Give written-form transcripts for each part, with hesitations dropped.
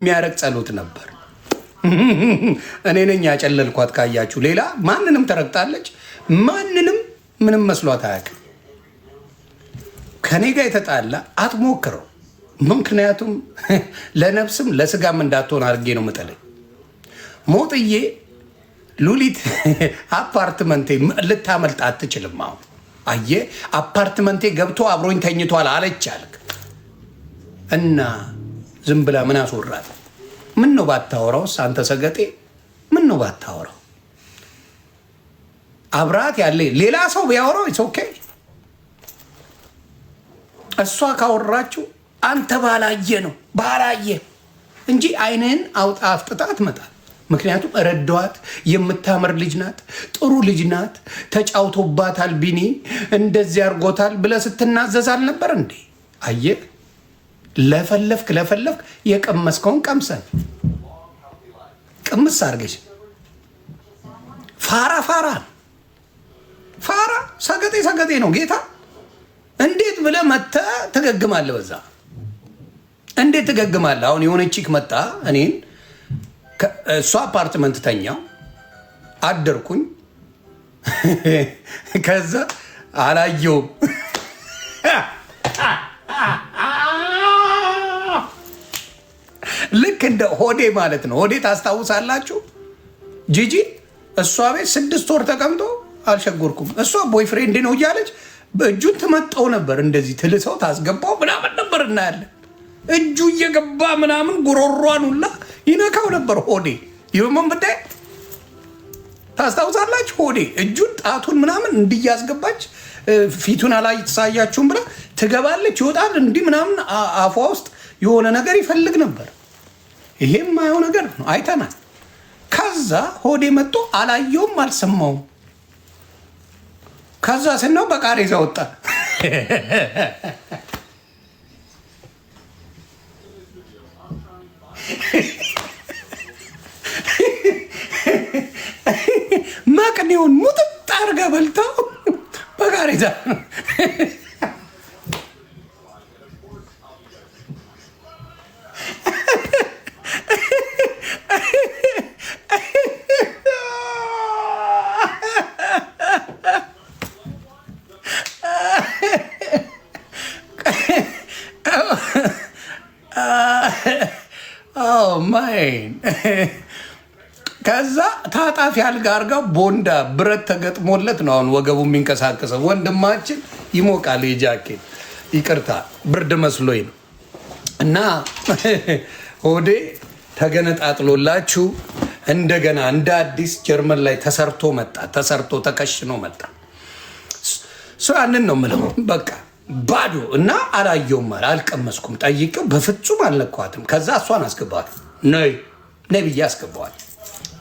የሚያረግ ጸሎት ነበር። እኔ ነኝ ያጨለልኳት። ካያችሁ ሌላ ማንንም ተረግጣለች። ማንንም ምንም መስሏት አያውቅም። ከኔ ጋር የተጣላ አትሞክረው። ምክንያቱም ለነፍስም ለስጋም እንዳትሆን አድርጌ ነው ምጠለኝ። ሞጥዬ ሉሊት አፓርትመንቴ ልታመልጥ አትችልም። አሁን አየ አፓርትመንቴ ገብቶ አብሮኝ ተኝቷል አለች አልክ እና ዝም ብላ ምን አስወራት? ምን ነው ባታወራው? አንተ ሰገጤ ምን ነው ባታወራው? አብራት ያለ ሌላ ሰው ቢያወራው ኢትስ ኦኬ። እሷ ካወራችሁ አንተ ባላየ ነው ባላየ እንጂ አይንህን አውጣ አፍጥጣ ትመጣል። ምክንያቱም ረዳዋት የምታምር ልጅ ናት፣ ጥሩ ልጅ ናት፣ ተጫውቶባታል፣ ቢኒ እንደዚህ አድርጎታል ብለህ ስትናዘዝ አልነበር እንዴ? አየህ ለፈለፍክ የቀመስከውን ቀምሰን ቅምስ አድርገሽ ፋራ ሰገጤ ነው ጌታ። እንዴት ብለህ መተህ ትገግማለህ? በዛ እንዴት ትገግማለህ? አሁን የሆነ ቺክ መጣ እኔን እሷ አፓርትመንት ተኛው አደርኩኝ። ከዛ አላየውም ልክ እንደ ሆዴ ማለት ነው። ሆዴ ታስታውሳላችሁ? ጂጂ እሷ ቤት 6 ወር ተቀምጦ አልሸጎርኩም። እሷ ቦይፍሬንድ ነው እያለች በእጁን ትመጣው ነበር። እንደዚህ ትልሰው ታስገባው ምናምን ነበር እናያለን። እጁ እየገባ ምናምን ጉሮሯን ሁላ ይነካው ነበር ሆዴ። ይሁን ብታይ ታስታውሳላችሁ? ሆዴ እጁን ጣቱን ምናምን እንዲያስገባች ፊቱን አላሳያችሁም ብላ ትገባለች፣ ይወጣል እንዲህ ምናምን አፏ ውስጥ የሆነ ነገር ይፈልግ ነበር። ይሄም ማየው ነገር ነው፣ አይተናል። ከዛ ሆዴ መጥቶ አላየውም አልሰማውም። ከዛ ስናው በቃሬዛ ወጣ። መቅኔውን ሙጥጥ አድርጋ በልተው በቃሬዛ ማይን ከዛ ታጣፊ አልጋ አርጋው ቦንዳ ብረት ተገጥሞለት ነው አሁን ወገቡ የሚንቀሳቀሰው። ወንድማችን ይሞቃል የጃኬት ይቅርታ ብርድ መስሎኝ ነው። እና ሆዴ ተገነጣጥሎላችሁ እንደገና እንደ አዲስ ጀርመን ላይ ተሰርቶ ተከሽኖ መጣ። ያንን ነው የምለው። በቃ ባዶ እና አላየውም ማለት አልቀመስኩም። ጠይቄው በፍጹም አልነኳትም። ከዛ እሷን አስገባት ነይ ብዬ አስገባዋል።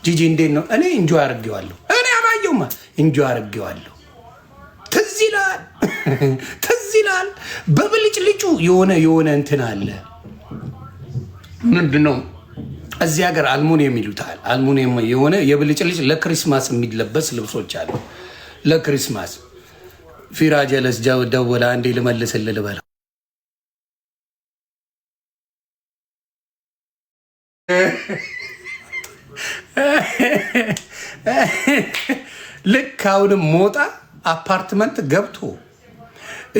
ጂጂ እንዴት ነው? እኔ እንጆ አድርጌዋለሁ። እኔ አላየውም እንጆ አድርጌዋለሁ። ትዝ ይላል በብልጭልጩ የሆነ እንትን አለ። ምንድን ነው እዚህ ሀገር አልሙኒየም ይሉታል። አልሙኒየም የሆነ የብልጭልጭ ለክሪስማስ የሚለበስ ልብሶች አሉ። ለክሪስማስ ፊራ ጀለስ ደወለ። አንዴ ልመልስልህ ልበለው። ልክ አሁንም ሞጣ አፓርትመንት ገብቶ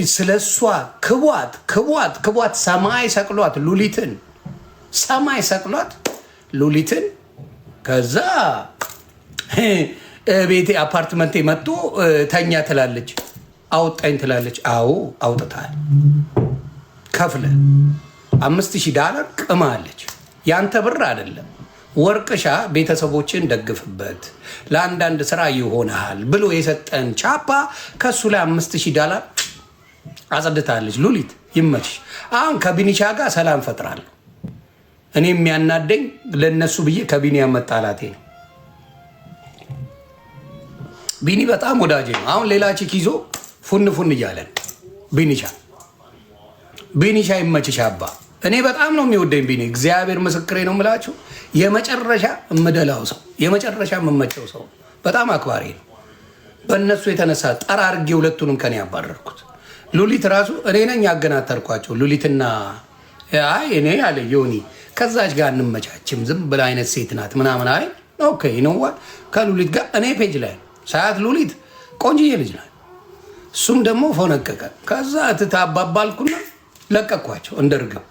ስለሷ ክቧት ሰማይ ሰቅሏት ሉሊትን ከዛ ቤቴ አፓርትመንቴ መጥቶ ተኛ ትላለች፣ አውጣኝ ትላለች። አዎ አውጥታል። ከፍለ $5000 ቅማ አለች። ያንተ ብር አይደለም ወርቅሻ ቤተሰቦችን ደግፍበት ለአንዳንድ ስራ ይሆናል ብሎ የሰጠን ቻፓ ከሱ ላይ $5000 አጸድታለች። ሉሊት ይመችሽ። አሁን ከቢኒሻ ጋር ሰላም ፈጥራለሁ። እኔ የሚያናደኝ ለነሱ ብዬ ከቢኒ ያመጣላቴ ነው። ቢኒ በጣም ወዳጄ ነው። አሁን ሌላ ቺክ ይዞ ፉን እያለን ቢኒሻ ይመችሽ አባ። እኔ በጣም ነው የሚወደኝ ቢኒ። እግዚአብሔር ምስክሬ ነው የምላችሁ። የመጨረሻ እምደላው ሰው፣ የመጨረሻ የምመቸው ሰው፣ በጣም አክባሪ ነው። በእነሱ የተነሳ ጠራርጌ ሁለቱንም ከኔ ያባረርኩት። ሉሊት ራሱ እኔ ነኝ ያገናተርኳቸው። ሉሊትና አይ እኔ አለ ዮኒ ከዛች ጋር እንመቻችም ዝም ብላ አይነት ሴት ናት ምናምን አይ ኦኬ ነዋ። ከሉሊት ጋር እኔ ፔጅ ላይ ሳያት ሉሊት ቆንጅዬ ልጅ ናት። እሱም ደግሞ ፎነቀቀ። ከዛ እትታባባልኩና ለቀኳቸው እንደ ርግብ።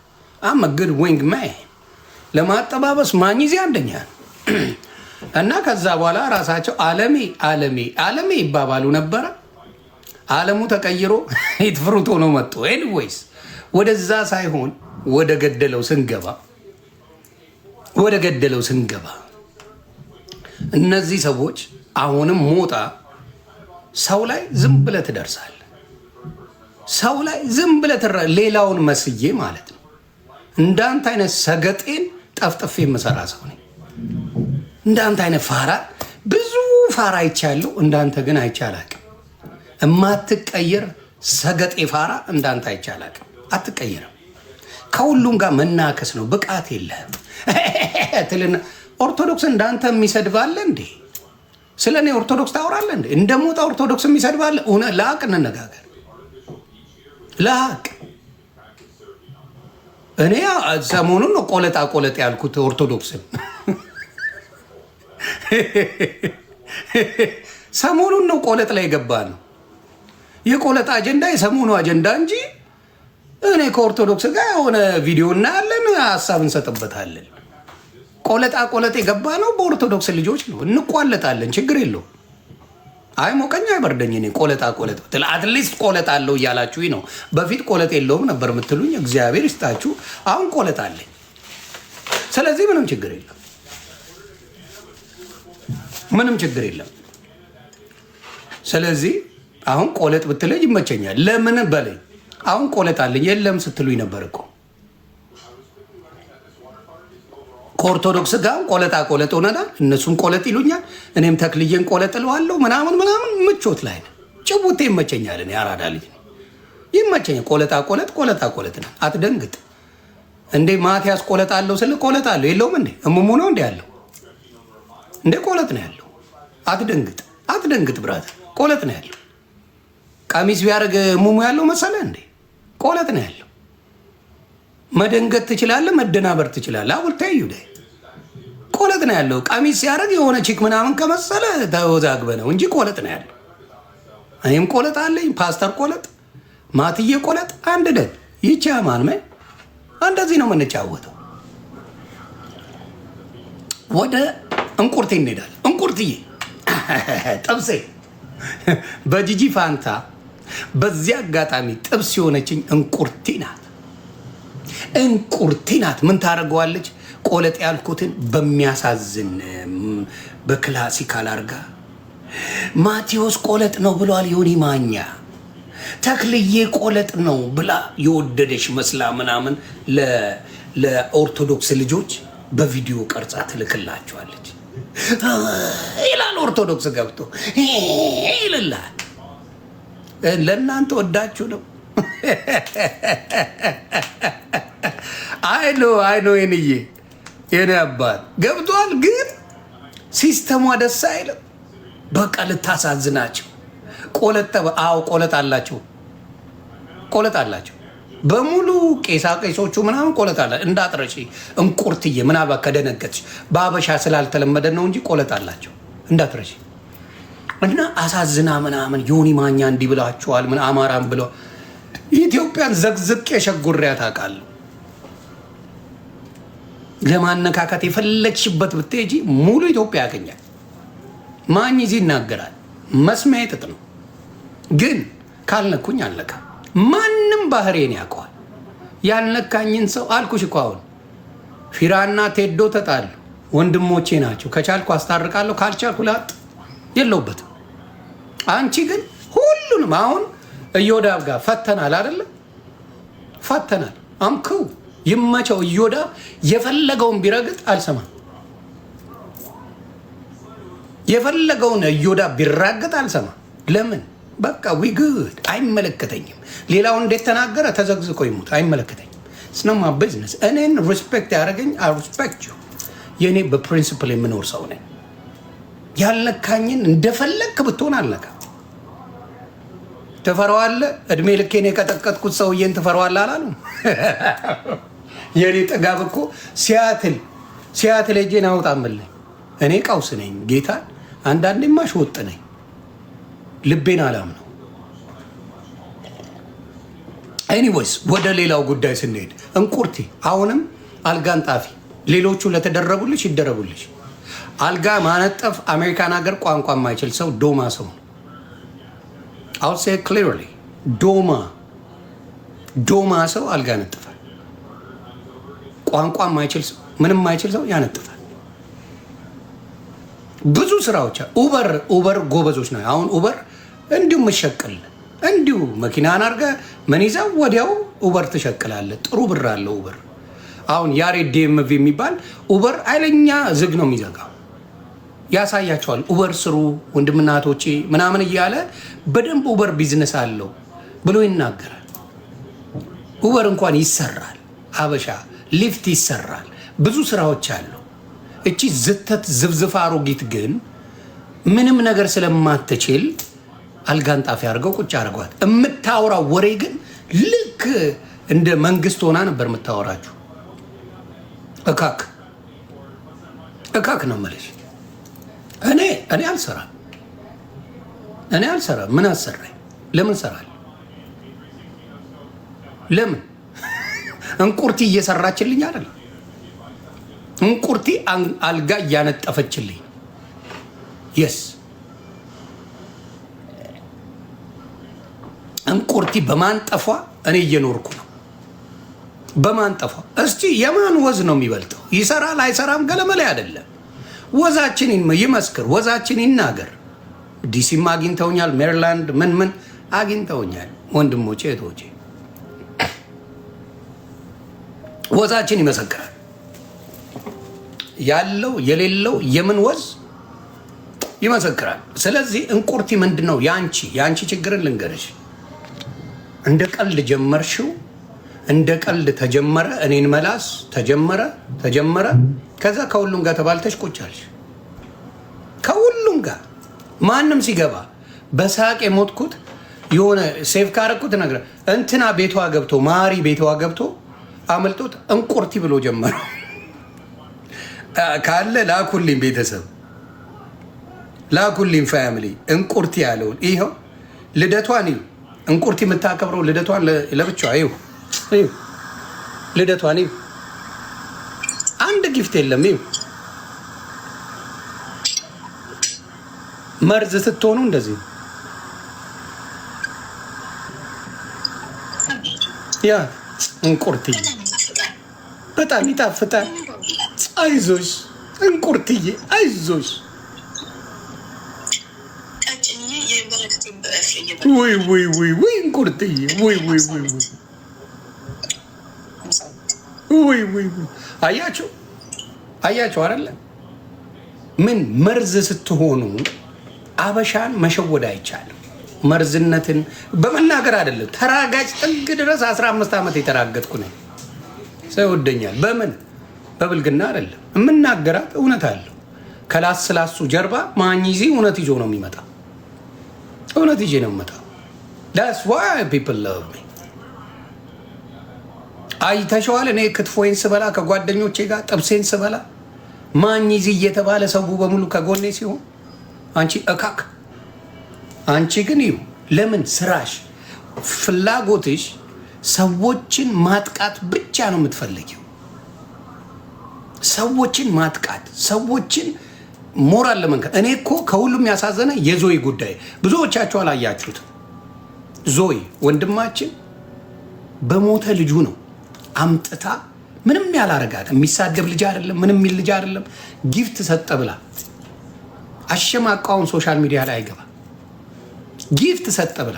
ግድ ዊንግ ማይ ለማጠባበስ ማኝዜ አንደኛ እና ከዛ በኋላ ራሳቸው አለሜ ይባባሉ ነበረ። አለሙ ተቀይሮ ይትፍሩት ሆኖ መጡ። ኤኒዌይስ ወደዛ ሳይሆን ወደ ገደለው ስንገባ እነዚህ ሰዎች አሁንም ሞጣ ሰው ላይ ዝም ብለህ ትደርሳለህ። ሰው ላይ ዝም ብለህ ሌላውን መስዬ ማለት ነው። እንዳንተ አይነት ሰገጤን ጠፍጥፌ የምሰራ ሰው ነኝ። እንዳንተ አይነት ፋራ ብዙ ፋራ አይቻለሁ። እንዳንተ ግን አይቻላቅም። እማትቀየር ሰገጤ ፋራ እንዳንተ አይቻላቅም። አትቀየርም። ከሁሉም ጋር መናከስ ነው። ብቃት የለህም ትልና ኦርቶዶክስ እንዳንተ የሚሰድባለ እንዴ? ስለ እኔ ኦርቶዶክስ ታወራለህ እንዴ? እንደ ሞጣ ኦርቶዶክስ የሚሰድባለ? ለሀቅ እንነጋገር። ለሀቅ እኔ ሰሞኑን ነው ቆለጥ ያልኩት ኦርቶዶክስን ሰሞኑን ነው ቆለጥ ላይ ገባ ነው። የቆለጥ አጀንዳ የሰሞኑ አጀንዳ እንጂ እኔ ከኦርቶዶክስ ጋር የሆነ ቪዲዮ እናያለን፣ ሀሳብ እንሰጥበታለን። ቆለጥ የገባ ነው በኦርቶዶክስ ልጆች ነው። እንቋለጣለን፣ ችግር የለው። አይ ሞቀኛ አይበርደኝ። እኔ ቆለጥ ብትል አትሊስት ቆለጥ አለው እያላችሁ ነው። በፊት ቆለጥ የለውም ነበር የምትሉኝ። እግዚአብሔር ይስጣችሁ፣ አሁን ቆለጥ አለኝ። ስለዚህ ምንም ችግር የለም። ስለዚህ አሁን ቆለጥ ብትለኝ ይመቸኛል። ለምን በለኝ። አሁን ቆለጥ አለኝ። የለም ስትሉኝ ነበር እኮ ከኦርቶዶክስ ጋር ቆለጥ ሆነናል። እነሱም ቆለጥ ይሉኛል፣ እኔም ተክልዬን ቆለጥ እለዋለሁ ምናምን ምቾት ላይ ነው። ጭቡቴ ይመቸኛል። እኔ አራዳ ልጅ ይመቸኛል። ቆለጥ ነው። አትደንግጥ እንዴ ማቲያስ ቆለጥ አለው ስል ቆለጥ አለው የለውም እንዴ? እሙሙ ነው እንዴ ያለው እንዴ? ቆለጥ ነው ያለው። አትደንግጥ ብራት፣ ቆለጥ ነው ያለው። ቀሚስ ቢያደርግ ሙሙ ያለው መሰለህ እንዴ? ቆለጥ ነው ያለው። መደንገጥ ትችላለህ፣ መደናበር ትችላለህ። አውልታዩ ደ ቆለጥ ነው ያለው። ቀሚስ ሲያደርግ የሆነ ቺክ ምናምን ከመሰለ ተወዛግበ ነው እንጂ ቆለጥ ነው ያለው። እኔም ቆለጥ አለኝ። ፓስተር ቆለጥ፣ ማትዬ ቆለጥ፣ አንድ ደግ ይቻ ማንመ እንደዚህ ነው የምንጫወተው። ወደ እንቁርቴ እንሄዳለን። እንቁርትዬ ጥብሴ በጂጂ ፋንታ በዚህ አጋጣሚ ጥብስ የሆነችኝ እንቁርቲ ናት። ምን ታደርገዋለች? ቆለጥ ያልኩትን በሚያሳዝን በክላሲካል አርጋ ማቴዎስ ቆለጥ ነው ብሏል ዮኒ ማኛ፣ ተክልዬ ቆለጥ ነው ብላ የወደደች መስላ ምናምን ለኦርቶዶክስ ልጆች በቪዲዮ ቀርጻ ትልክላቸዋለች ይላል። ኦርቶዶክስ ገብቶ ይልላል። ለእናንተ ወዳችሁ ነው። አይኖ የኔ አባት ገብቷል። ግን ሲስተሟ ደስ አይልም። በቃ ልታሳዝናቸው። ቆለጥ አላቸው በሙሉ ቄሶቹ ምናምን ቆለጥ አለ። እንዳጥረሺ እንቁርትዬ ምናልባት ከደነገጥሽ በአበሻ ስላልተለመደ ነው እንጂ ቆለጥ አላቸው እንዳትረሺ። እና አሳዝና ምናምን ዮኒ ማኛ እንዲህ ብላችኋል ምን አማራም ብሎ ኢትዮጵያን ዘግዝቄ ሸጉሪያት አውቃለሁ። ለማነካከት የፈለግሽበት ብትሄጂ ሙሉ ኢትዮጵያ ያገኛል። ማኝ እዚህ ይናገራል። መስሚያ ጥጥ ነው። ግን ካልነኩኝ አለካ። ማንም ባህሬን ያውቀዋል። ያልነካኝን ሰው አልኩሽ እኮ አሁን ፊራና ቴዶ ተጣሉ። ወንድሞቼ ናቸው። ከቻልኩ አስታርቃለሁ፣ ካልቻልኩ ላጥ የለውበትም። አንቺ ግን ሁሉንም አሁን እዮዳብ ጋር ፈተናል አይደለ? ፈተናል። አምከው ይመቸው። እዮዳብ የፈለገውን ቢረግጥ አልሰማም። የፈለገውን እዮዳብ ቢራግጥ አልሰማም። ለምን? በቃ ዊግድ አይመለከተኝም። ሌላው እንዴት ተናገረ ተዘግዝቆ ይሙት አይመለከተኝም። ስነማ ቢዝነስ እኔን ሪስፔክት ያደረገኝ አይ ሪስፔክት ዩ። የኔ በፕሪንሲፕል የምኖር ሰው ነኝ። ያልነካኝን እንደፈለክ ብትሆን አልነካ። ትፈራዋለህ? እድሜ ልኬን የቀጠቀጥኩት ሰውዬን ትፈራዋለህ አላሉ? የኔ ጥጋብ እኮ ሲያትል ሄጄን አውጣምልኝ። እኔ ቀውስ ነኝ ጌታ፣ አንዳንዴማ ሾጥ ነኝ። ልቤን አላም ነው። ኤኒዌይስ ወደ ሌላው ጉዳይ ስንሄድ እንቁርቲ አሁንም አልጋን ጣፊ። ሌሎቹ ለተደረቡልሽ ይደረቡልሽ። አልጋ ማነጠፍ አሜሪካን ሀገር ቋንቋ የማይችል ሰው ዶማ ሰው አው ሴ ክሊርሊ ዶማ ሰው አልጋ ያነጥፋል። ቋንቋ የማይችል ሰው ምንም የማይችል ሰው ያነጥፋል። ብዙ ስራዎች ኡበር ጎበዞች ነው። አሁን ኡበር እንዲሁ ምሸቅል እንዲሁ መኪናን አድርገህ ምን ይዘው ወዲያው ኡበር ትሸቅላለህ። ጥሩ ብር አለው ኡበር። አሁን ያሬድ ዲኤምቪ የሚባል ኡበር ኃይለኛ ዝግ ነው የሚዘጋው። ያሳያቸዋል። ኡበር ስሩ ወንድምና እህቶቼ ምናምን እያለ በደንብ ኡበር ቢዝነስ አለው ብሎ ይናገራል። ኡበር እንኳን ይሰራል፣ ሀበሻ ሊፍት ይሰራል፣ ብዙ ስራዎች አለው። እቺ ዝተት ዝብዝፍ አሮጊት ግን ምንም ነገር ስለማትችል አልጋን ጣፊ አድርገው ቁጭ አድርጓት። የምታወራው ወሬ ግን ልክ እንደ መንግስት ሆና ነበር የምታወራችሁ። እካክ ነው የምልሽ። እኔ አልሰራም። ምን አሰራኝ? ለምን ሰራል? ለምን እንቁርቲ እየሰራችልኝ አይደል? እንቁርቲ አልጋ እያነጠፈችልኝ። የስ እንቁርቲ በማንጠፏ እኔ እየኖርኩ ነው። በማንጠፏ እስቲ የማን ወዝ ነው የሚበልጠው? ይሰራል አይሰራም ገለመላይ አይደለም። ወዛችን ይመስክር፣ ወዛችን ይናገር። ዲሲም አግኝተውኛል፣ ሜሪላንድ ምን አግኝተውኛል። ወንድሞቼ እህቶቼ ወዛችን ይመሰክራል። ያለው የሌለው የምን ወዝ ይመሰክራል። ስለዚህ እንቁርቲ ምንድን ነው የአንቺ ችግርን ልንገርሽ። እንደ ቀልድ ጀመርሽው፣ እንደ ቀልድ ተጀመረ። እኔን መላስ ተጀመረ። ከዛ ከሁሉም ጋር ተባልተሽ ቁጫልሽ። ከሁሉም ጋር ማንም ሲገባ በሳቅ የሞትኩት የሆነ ሴፍ ካረኩት ነገር እንትና ቤቷ ገብቶ ማሪ ቤቷ ገብቶ አመልጦት እንቁርቲ ብሎ ጀመረ። ካለ ላኩልኝ፣ ቤተሰብ ላኩልኝ፣ ፋሚሊ እንቁርቲ ያለውን ይኸው። ልደቷን ይኸው እንቁርቲ የምታከብረው ልደቷን ለብቻዋ ይኸው ልደቷን ይኸው። አንድ ጊፍት የለም። ይኸው መርዝ ስትሆኑ እንደዚህ ያ እንቁርቲ በጣም ይጣፍጣል። አይዞሽ እንቁርትዬ አይዞሽ። ወይ እንቁርትዬ ወይ አያችሁ አይደለ? ምን መርዝ ስትሆኑ አበሻን መሸወድ አይቻልም። መርዝነትን በመናገር አይደለም። ተራጋጭ ጥግ ድረስ 15 ዓመት የተራገጥኩ ነኝ። ሰው ይወደኛል። በብልግና አይደለም የምናገራት፣ እውነት አለው። ከላስላሱ ጀርባ ማኝዚ እውነት ይዞ ነው የሚመጣ። እውነት ይዤ ነው የምመጣው። that's why people love me። አይተሸዋል። እኔ ክትፎዬን ስበላ ከጓደኞቼ ጋር ጥብሴን ስበላ ማኝዚ እየተባለ ሰው በሙሉ ከጎኔ ሲሆን፣ አንቺ እካክ፣ አንቺ ግን ይሁ ለምን ስራሽ ፍላጎትሽ ሰዎችን ማጥቃት ብቻ ነው የምትፈልጊው። ሰዎችን ማጥቃት፣ ሰዎችን ሞራል ለመንካት። እኔ እኮ ከሁሉም ያሳዘነ የዞይ ጉዳይ ብዙዎቻችሁ አላያችሁት። ዞይ ወንድማችን በሞተ ልጁ ነው አምጥታ ምንም ያላረጋት። የሚሳደብ ልጅ አይደለም፣ ምንም የሚል ልጅ አይደለም። ጊፍት ሰጠ ብላ አሸማቃውን ሶሻል ሚዲያ ላይ አይገባ። ጊፍት ሰጠ ብላ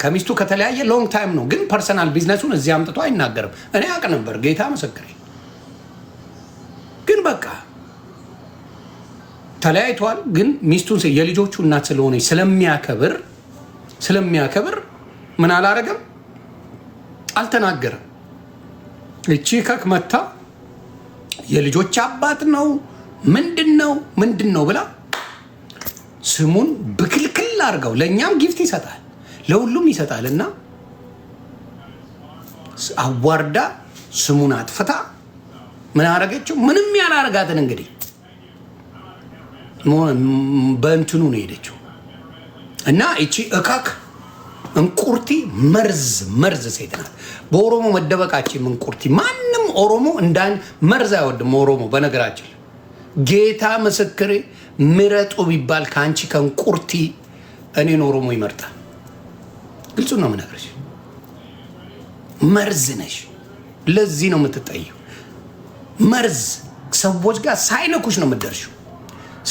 ከሚስቱ ከተለያየ ሎንግ ታይም ነው፣ ግን ፐርሰናል ቢዝነሱን እዚህ አምጥቶ አይናገርም። እኔ አውቅ ነበር፣ ጌታ መሰክሬ። ግን በቃ ተለያይቷል። ግን ሚስቱን የልጆቹ እናት ስለሆነች ስለሚያከብር ምን አላረገም፣ አልተናገረም። እቺ ከክ መታ የልጆች አባት ነው ምንድን ነው ብላ ስሙን ብክልክል አድርገው። ለእኛም ጊፍት ይሰጣል፣ ለሁሉም ይሰጣል። እና አዋርዳ ስሙን አጥፍታ ምን አረገችው? ምንም ያላረጋትን እንግዲህ በእንትኑ ነው ሄደችው። እና እቺ እካክ እንቁርቲ መርዝ ሴት ናት። በኦሮሞ መደበቃችን እንቁርቲ ማንም ኦሮሞ እንዳን መርዝ አይወድም። ኦሮሞ በነገራችን ጌታ ምስክሬ ምረጡ ቢባል ከአንቺ ከእንቁርቲ እኔን ኦሮሞ ይመርጣል። ግልጹ ነው የምነግርሽ። መርዝ ነሽ። ለዚህ ነው የምትጠየው። መርዝ ሰዎች ጋር ሳይነኩሽ ነው የምትደርሺው።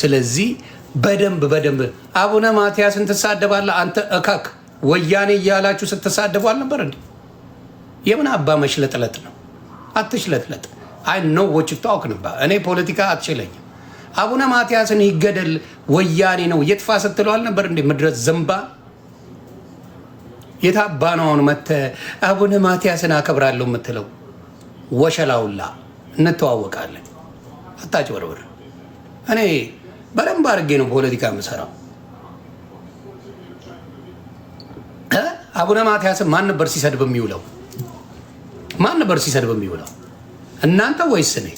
ስለዚህ በደንብ አቡነ ማትያስን ትሳደባለህ አንተ እካክ። ወያኔ እያላችሁ ስትሳደቡ አልነበር እንዴ? የምን አባ መሽለጥለጥ ነው? አትሽለጥለጥ። አይ ነው ወጭ ታውክ ነበር። እኔ ፖለቲካ አትችለኝም። አቡነ ማትያስን ይገደል ወያኔ ነው የጥፋ ስትለው አልነበር እንዴ? ምድረት ዘንባ የታባ ነው አሁን መተህ አቡነ ማትያስን አከብራለሁ የምትለው? ወሸላውላ እንተዋወቃለን። አታጭበርብር። እኔ በደንብ አድርጌ ነው ፖለቲካ የምሰራው። አቡነ ማትያስን ማን ነበር ሲሰድብ የሚውለው? እናንተ ወይስ እኔ?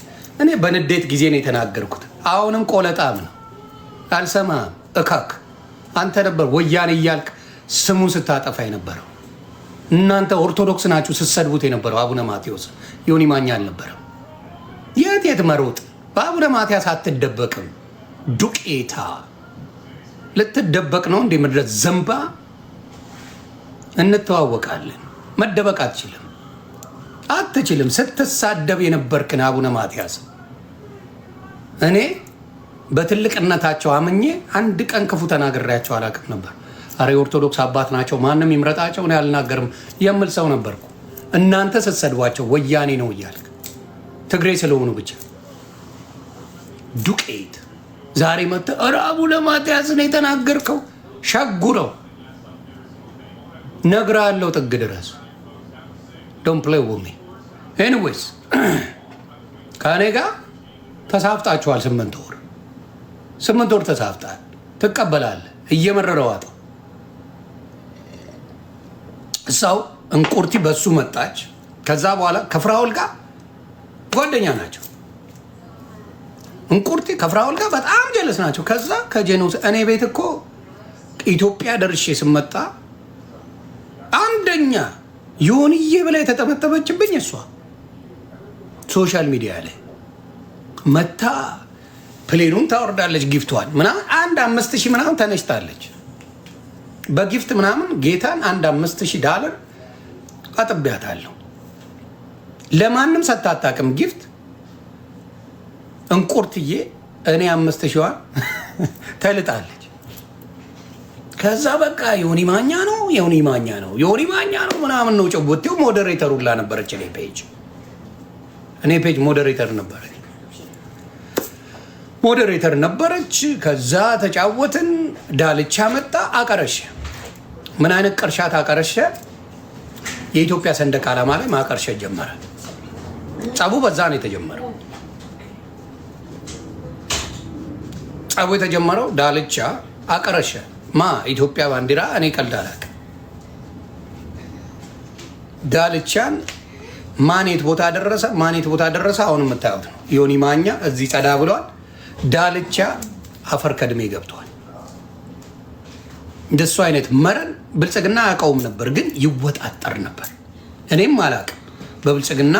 እኔ በንዴት ጊዜ ነው የተናገርኩት። አሁንም ቆለጣም ነው። አልሰማህም? እካክ አንተ ነበር ወያኔ እያልክ ስሙን ስታጠፋ የነበረው። እናንተ ኦርቶዶክስ ናችሁ ስትሰድቡት የነበረው። አቡነ ማቴዎስ ዮኒ ማኛ አልነበረም። የት መሮጥ? በአቡነ ማትያስ አትደበቅም። ዱቄታ ልትደበቅ ነው እንዴ? ምድረት ዘንባ። እንተዋወቃለን። መደበቅ አትችልም። ስትሳደብ የነበርክን አቡነ ማትያስ እኔ በትልቅነታቸው አምኜ አንድ ቀን ክፉ ተናግሬያቸው አላውቅም ነበር። አሬ ኦርቶዶክስ አባት ናቸው ማንም ይምረጣቸው እኔ አልናገርም የምል ሰው ነበርኩ። እናንተ ስትሰድቧቸው ወያኔ ነው እያልክ ትግሬ ስለሆኑ ብቻ ዱቄት ዛሬ መጥተህ ኧረ አቡነ ማትያስ ነው የተናገርከው። ሸጉረው ነግሬሃለሁ ጥግ ድረስ። ዶንት ፕሌይ ዊዝ ሚ ኤኒዌይስ። ከእኔ ጋር ተሳፍጣችኋል። 8 ወር ተሳፍጣል። ትቀበላለህ። እየመረረው ዋጠው ሰው እንቁርቲ በሱ መጣች። ከዛ በኋላ ከፍራውል ጋር ጓደኛ ናቸው። እንቁርቲ ከፍራውል ጋር በጣም ጀለስ ናቸው። ከዛ ከጄኖስ እኔ ቤት እኮ ኢትዮጵያ ደርሼ ስመጣ አንደኛ ዮኒዬ ብላ የተጠመጠመችብኝ እሷ ሶሻል ሚዲያ ላይ መታ ፕሌኑን ታወርዳለች። ጊፍቷን ምናምን አንድ 5000 ምናምን ተነሽታለች በጊፍት ምናምን ጌታን አንድ $5000 አጥቢያታለሁ። ለማንም ሰታጣቅም ጊፍት እንቁርትዬ እኔ 5000ዋን ተልጣለች። ከዛ በቃ ዮኒ ማኛ ነው ምናምን ነው ጨቦቴው። ሞዴሬተር ሁላ ነበረች። እኔ ፔጅ ሞዴሬተር ነበረች። ከዛ ተጫወትን። ዳልቻ መጣ አቀረሸ። ምን አይነት ቅርሻት አቀረሸ? የኢትዮጵያ ሰንደቅ ዓላማ ላይ ማቀርሸት ጀመረ። ጸቡ በዛ ነው የተጀመረው። ጸቡ የተጀመረው ዳልቻ አቀረሸ። ኢትዮጵያ ባንዲራ እኔ ቀልድ አላውቅም። ዳልቻን ማኔት ቦታ ደረሰ። አሁን የምታዩት ነው። ዮኒ ማኛ እዚህ ጸዳ ብሏል። ዳልቻ አፈር ከድሜ ገብቷል። እንደሱ አይነት መረን ብልጽግና አያውቀውም ነበር፣ ግን ይወጣጠር ነበር። እኔም አላውቅም። በብልጽግና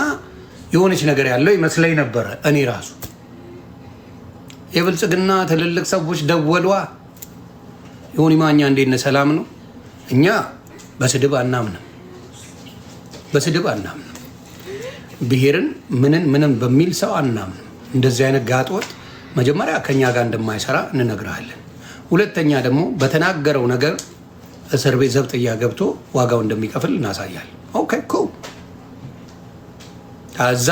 የሆነች ነገር ያለው ይመስለኝ ነበረ። እኔ ራሱ የብልጽግና ትልልቅ ሰዎች ደወሏ። ዮኒ ማኛ እንዴት ነህ? ሰላም ነው? እኛ በስድብ አናምንም። ብሔርን ምንን በሚል ሰው አናምንም። እንደዚህ አይነት ጋጦት መጀመሪያ ከኛ ጋር እንደማይሰራ እንነግርሃለን። ሁለተኛ ደግሞ በተናገረው ነገር እስር ቤት ዘብጥያ ገብቶ ዋጋው እንደሚከፍል እናሳያለን። ኦኬ ኩል። ከዛ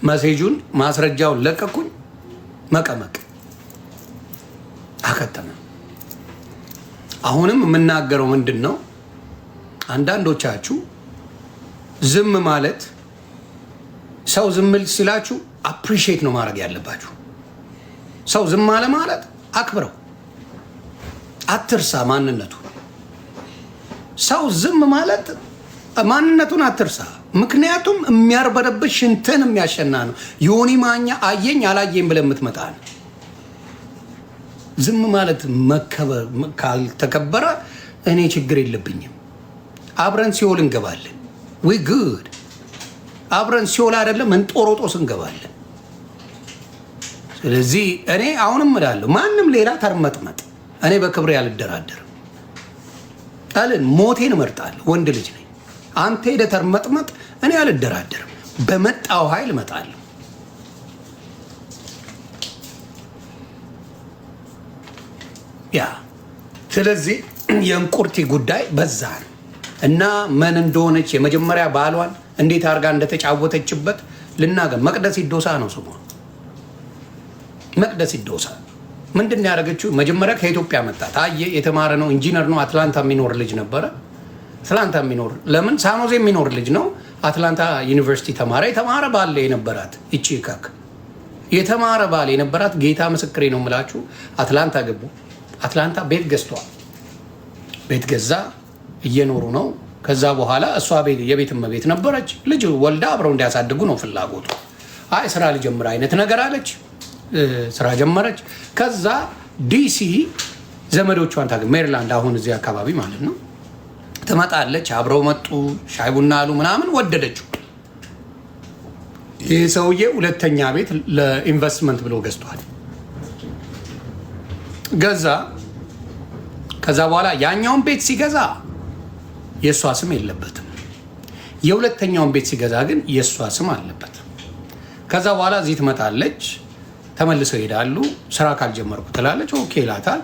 መሴጁን ማስረጃውን ለቀኩኝ። መቀመቅ አከተመ። አሁንም የምናገረው ምንድን ነው? አንዳንዶቻችሁ ዝም ማለት ሰው ዝም ሲላችሁ አፕሪሺየት ነው ማድረግ ያለባችሁ። ሰው ዝም አለ ማለት አክብረው፣ አትርሳ ማንነቱን። ሰው ዝም ማለት ማንነቱን አትርሳ። ምክንያቱም የሚያርበረብሽ ሽንትን የሚያሸና ነው። ዮኒ ማኛ አየኝ አላየኝ ብለህ የምትመጣ ነው። ዝም ማለት መከበር ካልተከበረ እኔ ችግር የለብኝም። አብረን ሲኦል እንገባለን። ዊ ጉድ አብረን ሲኦል አይደለም እንጦሮጦስ እንገባለን። ስለዚህ እኔ አሁንም እላለሁ ማንም ሌላ ተርመጥመጥ፣ እኔ በክብሬ አልደራደርም። ጣልን ሞቴን እመርጣለሁ። ወንድ ልጅ ነኝ። አንተ ሄደህ ተርመጥመጥ፣ እኔ አልደራደርም። በመጣው ኃይል እመጣለሁ። ያ ስለዚህ የእንቁርቲ ጉዳይ በዛ ነው እና ምን እንደሆነች የመጀመሪያ ባሏን እንዴት አድርጋ እንደተጫወተችበት ልናገር። መቅደስ ይዶሳ ነው ስሟ። መቅደስ ይዶሳ ምንድን ነው ያደረገችው? መጀመሪያ ከኢትዮጵያ መጣ። ታየ የተማረ ነው፣ ኢንጂነር ነው። አትላንታ የሚኖር ልጅ ነበረ። አትላንታ የሚኖር ለምን ሳኖዜ የሚኖር ልጅ ነው። አትላንታ ዩኒቨርሲቲ ተማረ። የተማረ ባል የነበራት እቺ ካክ የተማረ ባል የነበራት ጌታ ምስክሬ ነው የምላችሁ። አትላንታ ገቡ። አትላንታ ቤት ገዝቷል። ቤት ገዛ፣ እየኖሩ ነው። ከዛ በኋላ እሷ የቤት እመቤት ነበረች። ልጅ ወልዳ አብረው እንዲያሳድጉ ነው ፍላጎቱ። አይ ስራ ልጀምር አይነት ነገር አለች። ስራ ጀመረች። ከዛ ዲሲ ዘመዶቿን ታገ ሜሪላንድ፣ አሁን እዚህ አካባቢ ማለት ነው ትመጣለች። አብረው መጡ፣ ሻይ ቡና አሉ ምናምን። ወደደችው። ይህ ሰውዬ ሁለተኛ ቤት ለኢንቨስትመንት ብሎ ገዝቷል። ገዛ። ከዛ በኋላ ያኛውን ቤት ሲገዛ የእሷ ስም የለበትም። የሁለተኛውን ቤት ሲገዛ ግን የእሷ ስም አለበት። ከዛ በኋላ እዚህ ትመጣለች። ተመልሰው ይሄዳሉ። ስራ ካልጀመርኩ ትላለች። ኦኬ ይላታል።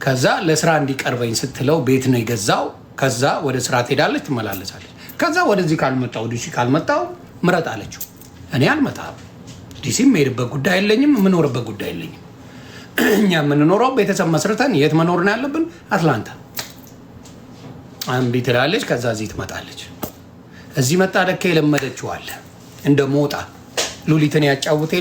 ከዛ ለስራ እንዲቀርበኝ ስትለው ቤት ነው የገዛው። ከዛ ወደ ስራ ትሄዳለች፣ ትመላለሳለች። ከዛ ወደዚህ ካልመጣው ዲሲ ካልመጣው ምረጥ አለችው። እኔ አልመጣም፣ ዲሲ የምሄድበት ጉዳይ የለኝም፣ የምኖርበት ጉዳይ የለኝም። እኛ የምንኖረው ቤተሰብ መስርተን የት መኖር ነው ያለብን? አትላንታ። እምቢ ትላለች። ከዛ እዚህ ትመጣለች። እዚህ መጣ። ደካ የለመደችው አለ እንደ ሞጣ ሉሊትን ያጫውቴ